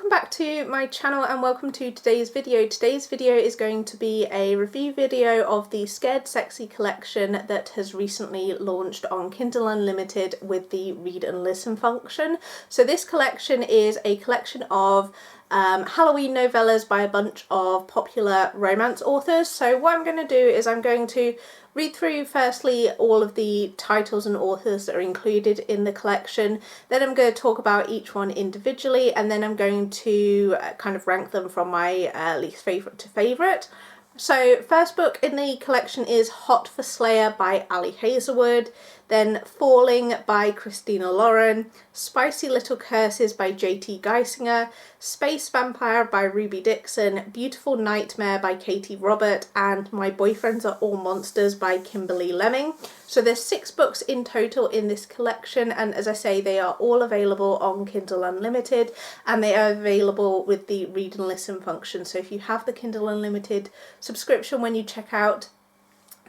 welcome back to my channel and welcome to today's video. Today's video is going to be a review video of the Scared Sexy collection that has recently launched on Kindle Unlimited with the read and listen function. So this collection is a collection of Halloween novellas by a bunch of popular romance authors. So what I'm going to do is I'm going to read through firstly all of the titles and authors that are included in the collection, then I'm going to talk about each one individually, and then I'm going to kind of rank them from my least favourite to favourite. So first book in the collection is Hot for Slayer by Ali Hazelwood, then Falling by Christina Lauren, Spicy Little Curses by J.T. Geisinger, Space Vampire by Ruby Dixon, Beautiful Nightmare by Katie Robert, and My Boyfriends Are All Monsters by Kimberly Lemming. So there's 6 books in total in this collection, and as I say, they are all available on Kindle Unlimited, and they are available with the read and listen function. So if you have the Kindle Unlimited subscription, when you check out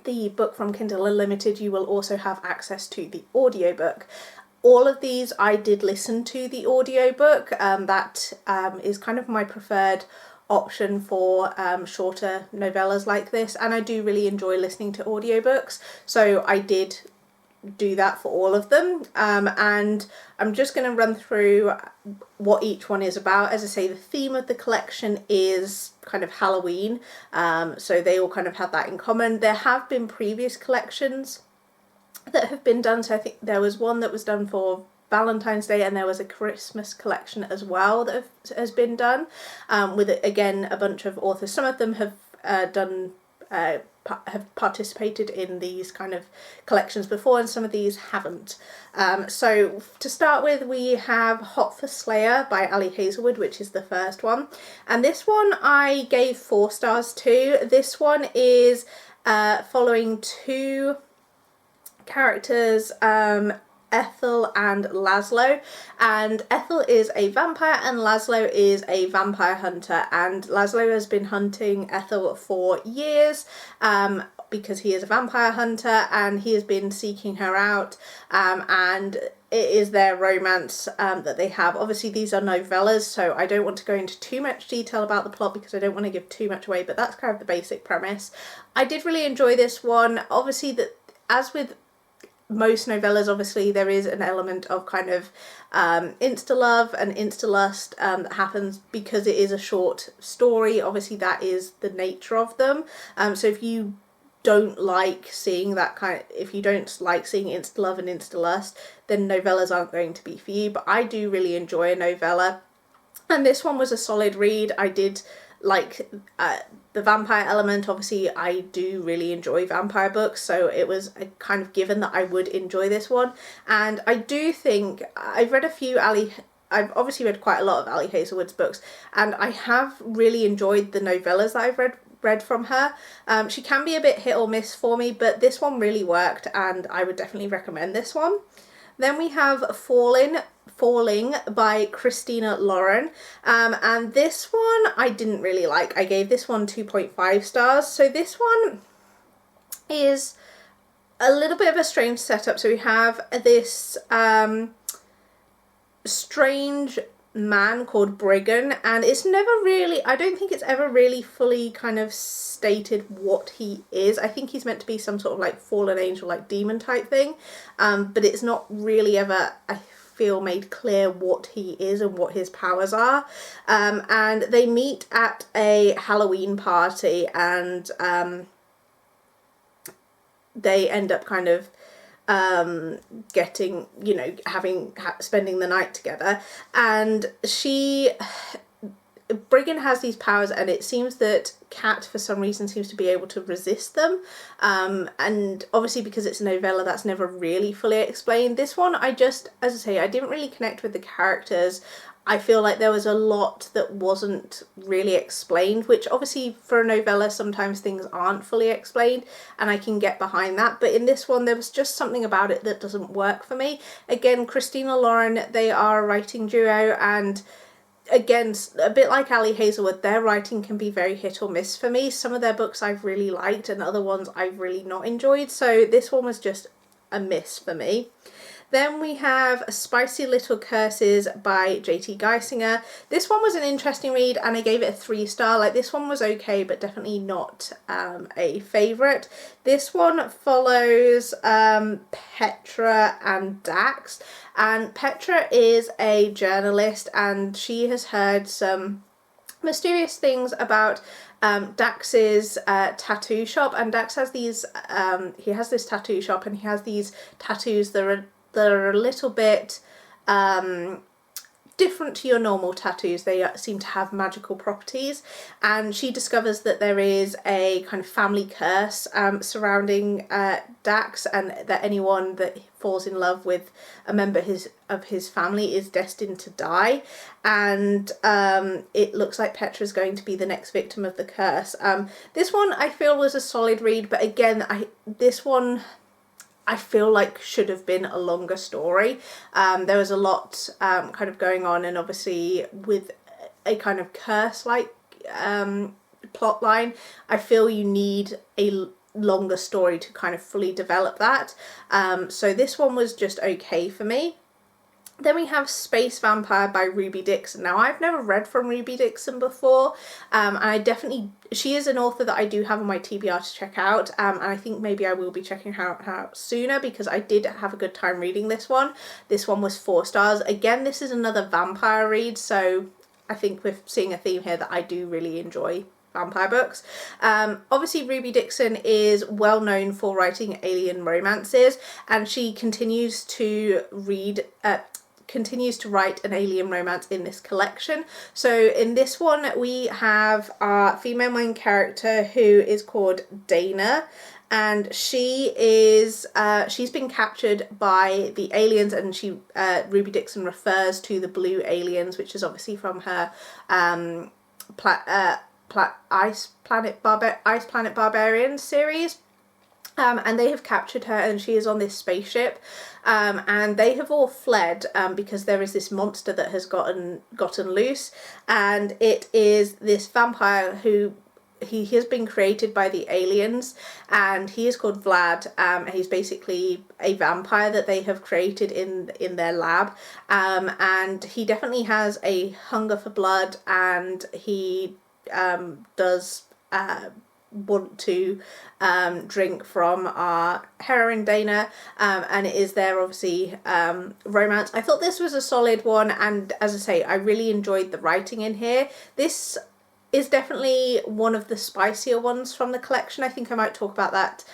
the book from Kindle Unlimited, you will also have access to the audiobook. All of these I did listen to the audiobook. That is kind of my preferred option for shorter novellas like this, and I do really enjoy listening to audiobooks, so I did do that for all of them, and I'm just going to run through what each one is about. As I say, the theme of the collection is kind of Halloween, so they all kind of have that in common. There have been previous collections that have been done, so I think there was one that was done for Valentine's Day, and there was a Christmas collection as well that has been done with, again, a bunch of authors. Some of them have have participated in these kind of collections before, and some of these haven't. So to start with, we have Hot for Slayer by Ali Hazelwood, which is the first one, and this one I gave 4 stars to. This one is following 2 characters, Ethel and Laszlo, and Ethel is a vampire and Laszlo is a vampire hunter, and Laszlo has been hunting Ethel for years because he is a vampire hunter, and he has been seeking her out, and it is their romance that they have. Obviously these are novellas, so I don't want to go into too much detail about the plot because I don't want to give too much away, but that's kind of the basic premise. I did really enjoy this one. Obviously, that, as with most novellas, obviously there is an element of kind of insta-love and insta-lust that happens because it is a short story. Obviously that is the nature of them, so if you don't like seeing that kind of, if you don't like seeing insta-love and insta-lust, then novellas aren't going to be for you. But I do really enjoy a novella, and this one was a solid read. I did like the vampire element. Obviously I do really enjoy vampire books, so it was a kind of given that I would enjoy this one. And I do think I've read a few I've obviously read quite a lot of Ali Hazelwood's books, and I have really enjoyed the novellas that I've read from her. She can be a bit hit or miss for me, but this one really worked, and I would definitely recommend this one. Then we have Falling by Christina Lauren, and this one I didn't really like. I gave this one 2.5 stars. So this one is a little bit of a strange setup. So we have this strange man called Briggan, and it's never really, I don't think it's ever really fully kind of stated what he is. I think he's meant to be some sort of like fallen angel, like demon type thing, but it's not really ever, I feel, made clear what he is and what his powers are. And they meet at a Halloween party, and they end up kind of getting, you know, spending the night together, and Briggan has these powers, and it seems that Kat for some reason seems to be able to resist them, and obviously because it's a novella, that's never really fully explained. This one, I just, as I say, I didn't really connect with the characters. I feel like there was a lot that wasn't really explained, which obviously for a novella sometimes things aren't fully explained, and I can get behind that, but in this one there was just something about it that doesn't work for me. Again, Christina Lauren, they are a writing duo, and again, a bit like Ali Hazelwood, their writing can be very hit or miss for me. Some of their books I've really liked, and other ones I've really not enjoyed, so this one was just a miss for me. Then we have Spicy Little Curses by J.T. Geisinger. This one was an interesting read and I gave it a 3-star. Like, this one was okay, but definitely not a favourite. This one follows Petra and Dax. And Petra is a journalist and she has heard some mysterious things about Dax's tattoo shop, and Dax has these he has this tattoo shop and he has these tattoos that are a little bit different to your normal tattoos. They seem to have magical properties, and she discovers that there is a kind of family curse surrounding Dax, and that anyone that falls in love with a member of his family is destined to die. And it looks like Petra's going to be the next victim of the curse. This one I feel was a solid read, but again, this one I feel like should have been a longer story. There was a lot kind of going on, and obviously with a kind of curse-like plot line, I feel you need a longer story to kind of fully develop that. So this one was just okay for me. Then we have Space Vampire by Ruby Dixon. Now, I've never read from Ruby Dixon before, and she is an author that I do have on my TBR to check out, and I think maybe I will be checking her out sooner, because I did have a good time reading this one. This one was 4 stars. Again, this is another vampire read, so I think we're seeing a theme here that I do really enjoy vampire books. Obviously Ruby Dixon is well known for writing alien romances, and she continues to write an alien romance in this collection. So in this one we have our female main character, who is called Dana, and she is she's been captured by the aliens, and Ruby Dixon refers to the blue aliens, which is obviously from her Ice Planet Barbarians series. And they have captured her, and she is on this spaceship, and they have all fled because there is this monster that has gotten loose, and it is this vampire who he has been created by the aliens, and he is called Vlad. He's basically a vampire that they have created in their lab, and he definitely has a hunger for blood, and he does want to drink from our heroine Dana, and it is there obviously romance. I thought this was a solid one, and as I say, I really enjoyed the writing in here. This is definitely one of the spicier ones from the collection. I think I might talk about that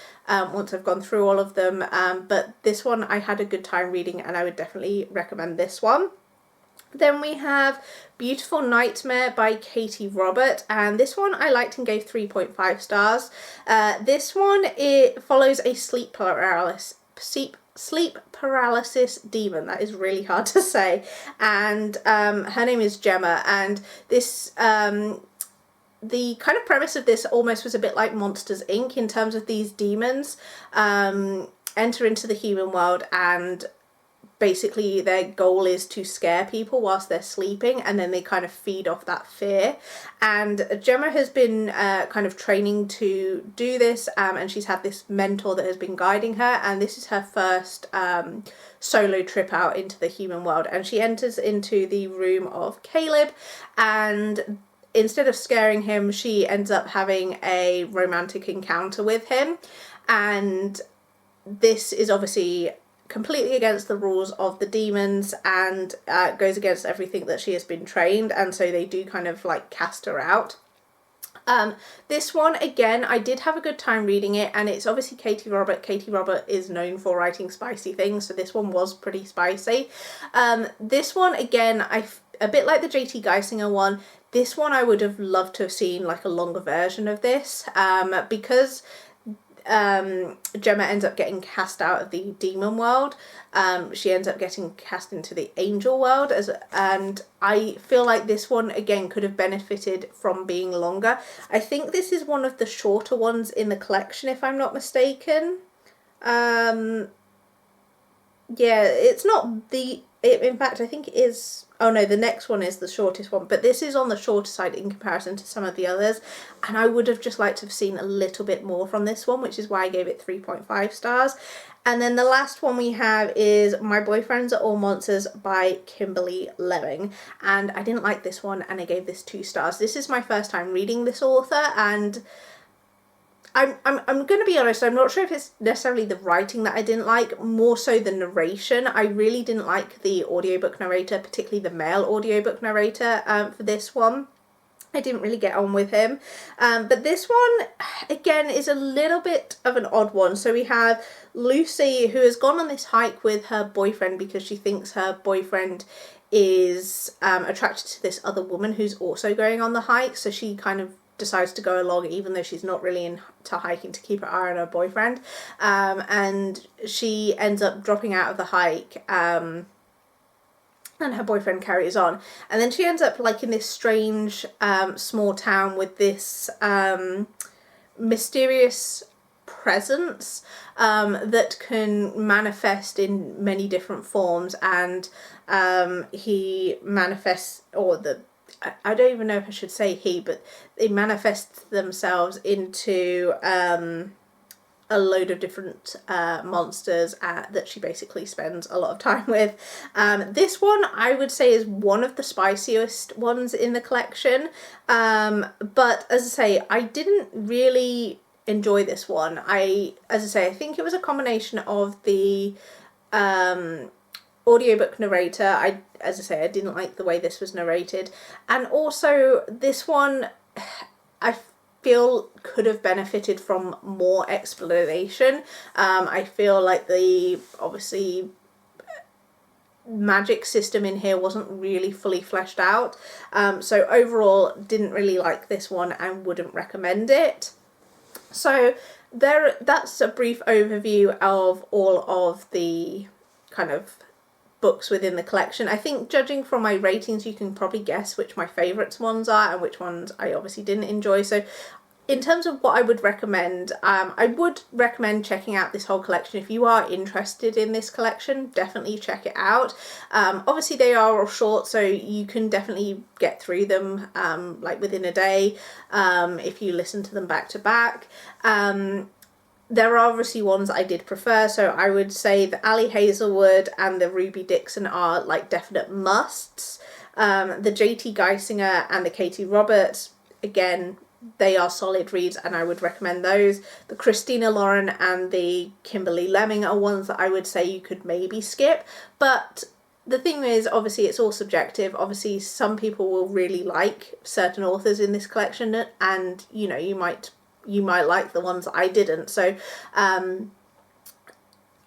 once I've gone through all of them, but this one I had a good time reading, and I would definitely recommend this one. Then we have Beautiful Nightmare by Katie Robert, and this one I liked and gave 3.5 stars. This one, it follows a sleep paralysis demon. That is really hard to say, and her name is Gemma, and this the kind of premise of this almost was a bit like Monsters Inc. in terms of these demons enter into the human world, and basically their goal is to scare people whilst they're sleeping, and then they kind of feed off that fear. And Gemma has been kind of training to do this, and she's had this mentor that has been guiding her, and this is her first solo trip out into the human world. And she enters into the room of Caleb, and instead of scaring him, she ends up having a romantic encounter with him, and this is obviously completely against the rules of the demons, and goes against everything that she has been trained, and so they do kind of like cast her out. This one, again, I did have a good time reading it, and it's obviously Katie Robert. Katie Robert is known for writing spicy things, so this one was pretty spicy. This one, again, a bit like the J.T. Geisinger one, this one I would have loved to have seen like a longer version of this, because Gemma ends up getting cast out of the demon world. She ends up getting cast into the angel world, and I feel like this one again could have benefited from being longer. I think this is one of the shorter ones in the collection, if I'm not mistaken. Yeah, it's not in fact, I think it is. oh no, the next one is the shortest one, but this is on the shorter side in comparison to some of the others, and I would have just liked to have seen a little bit more from this one, which is why I gave it 3.5 stars. And then the last one we have is My Boyfriends Are All Monsters by Kimberly Lemming, and I didn't like this one and I gave this 2 stars. This is my first time reading this author, and I'm going to be honest, I'm not sure if it's necessarily the writing that I didn't like, more so the narration. I really didn't like the audiobook narrator, particularly the male audiobook narrator for this one. I didn't really get on with him. But this one, again, is a little bit of an odd one. So we have Lucy, who has gone on this hike with her boyfriend because she thinks her boyfriend is attracted to this other woman who's also going on the hike. So she kind of decides to go along even though she's not really into hiking, to keep her eye on her boyfriend. And she ends up dropping out of the hike. And her boyfriend carries on, and then she ends up like in this strange small town with this mysterious presence that can manifest in many different forms, and he manifests, or I don't even know if I should say he, but they manifest themselves into a load of different monsters that she basically spends a lot of time with. This one I would say is one of the spiciest ones in the collection, but as I say, I didn't really enjoy this one. I think it was a combination of the audiobook narrator. I didn't like the way this was narrated, and also this one I feel could have benefited from more explanation. I feel like the magic system in here wasn't really fully fleshed out. So overall, didn't really like this one and wouldn't recommend it. So that's a brief overview of all of the kind of books within the collection. I think judging from my ratings, you can probably guess which my favourites ones are and which ones I obviously didn't enjoy. So in terms of what I would recommend, I would recommend checking out this whole collection. If you are interested in this collection, definitely check it out. Obviously they are all short, so you can definitely get through them like within a day if you listen to them back to back. There are obviously ones I did prefer, so I would say the Ali Hazelwood and the Ruby Dixon are like definite musts. The J.T. Geisinger and the Katie Roberts, again, they are solid reads and I would recommend those. The Christina Lauren and the Kimberly Lemming are ones that I would say you could maybe skip, but the thing is, obviously it's all subjective. Obviously some people will really like certain authors in this collection, and you know, you might like the ones that I didn't. So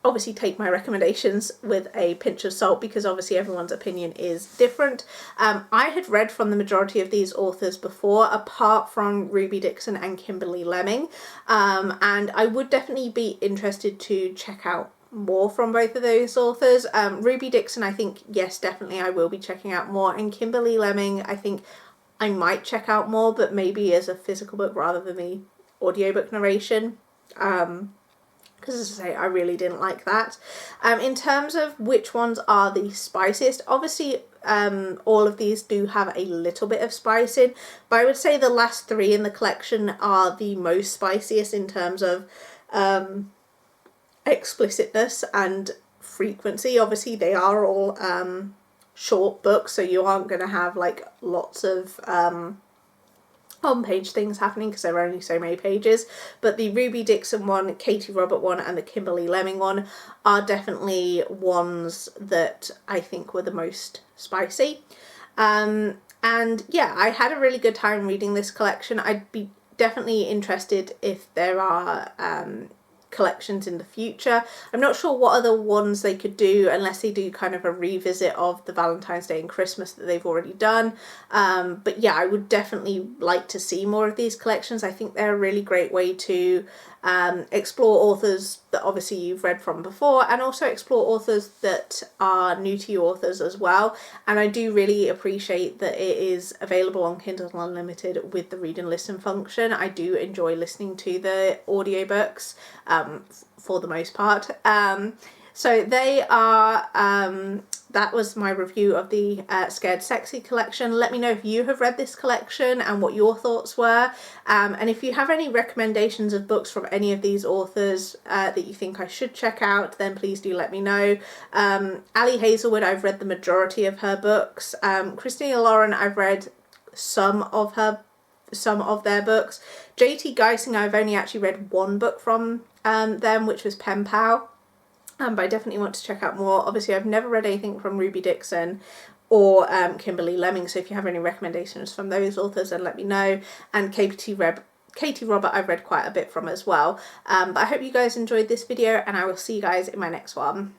obviously take my recommendations with a pinch of salt, because obviously everyone's opinion is different. I had read from the majority of these authors before, apart from Ruby Dixon and Kimberly Lemming, and I would definitely be interested to check out more from both of those authors. Ruby Dixon, I think, yes, definitely I will be checking out more, and Kimberly Lemming, I think I might check out more, but maybe as a physical book rather than the audiobook narration. Because as I say, I really didn't like that. In terms of which ones are the spiciest, obviously all of these do have a little bit of spice in, but I would say the last 3 in the collection are the most spiciest in terms of explicitness and frequency. Obviously they are all short books, so you aren't going to have like lots of on-page things happening because there are only so many pages, but the Ruby Dixon one, Katie Robert one and the Kimberly Lemming one are definitely ones that I think were the most spicy. And yeah, I had a really good time reading this collection. I'd be definitely interested if there are collections in the future. I'm not sure what other ones they could do unless they do kind of a revisit of the Valentine's Day and Christmas that they've already done. But yeah, I would definitely like to see more of these collections. I think they're a really great way to explore authors that obviously you've read from before, and also explore authors that are new to you authors as well. And I do really appreciate that it is available on Kindle Unlimited with the read and listen function. I do enjoy listening to the audiobooks for the most part. So they are, that was my review of the Scared Sexy collection. Let me know if you have read this collection and what your thoughts were. And if you have any recommendations of books from any of these authors that you think I should check out, then please do let me know. Ali Hazelwood, I've read the majority of her books. Christina Lauren, I've read some of their books. J.T. Geising, I've only actually read one book from them, which was Pen Pal. But I definitely want to check out more. Obviously, I've never read anything from Ruby Dixon or Kimberly Lemming, so if you have any recommendations from those authors, then let me know. And Katie Robert, I've read quite a bit from as well. But I hope you guys enjoyed this video, and I will see you guys in my next one.